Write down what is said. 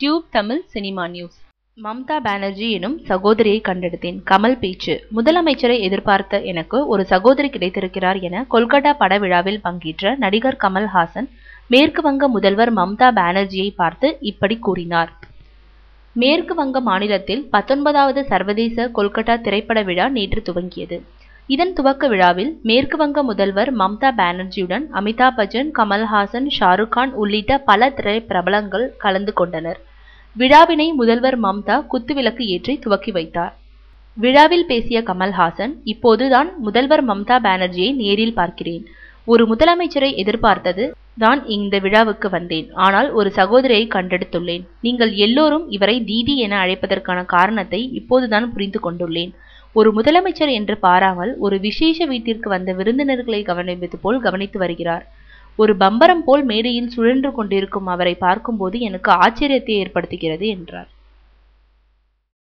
Tube Tamil cinema news. Mamata Banerjee எனும் சகோதரியை கண்டெடுத்தேன். கமல் பேச்சு. முதலமைச்சரை எதிர்பார்த்த எனக்கு ஒரு சகோதரி கிடைத்திருக்கிறார் என கொல்கத்தா பட விழாவில் பங்கேற்ற நடிகர் கமல்ஹாசன் மேற்கு வங்க முதல்வர் மம்தா பானர்ஜியை பார்த்து இப்படி கூறினார். மேற்கு வங்க மாநிலத்தில் 19வது சர்வதேச கொல்கத்தா திரைப்பட விழா நேற்று துவங்கியது. இதன் துவக்க விழாவில் மேற்கு வங்க முதல்வர் மம்தா பானர்ஜியுடன் அமிதாப் பச்சன், கமல்ஹாசன், ஷாருக் கான் உள்ளிட்ட பல திரைப்பிரபலங்கள் கலந்து கொண்டனர். விழாவினை முதல்வர் மம்தா குத்துவிளக்கு ஏற்றி துவக்கி வைத்தார். விழாவில் பேசிய கமல்ஹாசன், இப்போதுதான் முதல்வர் மம்தா பானர்ஜியை நேரில் பார்க்கிறேன். ஒரு முதலமைச்சரை எதிர்பார்த்தது தான் இந்த விழாவுக்கு வந்தேன். ஆனால் ஒரு சகோதரியை கண்டெடுத்துள்ளேன். நீங்கள் எல்லோரும் இவரை தீதி என அழைப்பதற்கான காரணத்தை இப்போதுதான் புரிந்து கொண்டுள்ளேன். ஒரு முதலமைச்சர் என்று பாராமல் ஒரு விசேஷ வீட்டிற்கு வந்த விருந்தினர்களை கவனிப்பது போல் கவனித்து வருகிறார். ஒரு பம்பரம் போல் மேடையில் சுழன்று கொண்டிருக்கும் அவரை பார்க்கும்போது எனக்கு ஆச்சரியத்தை ஏற்படுத்துகிறது என்றார்.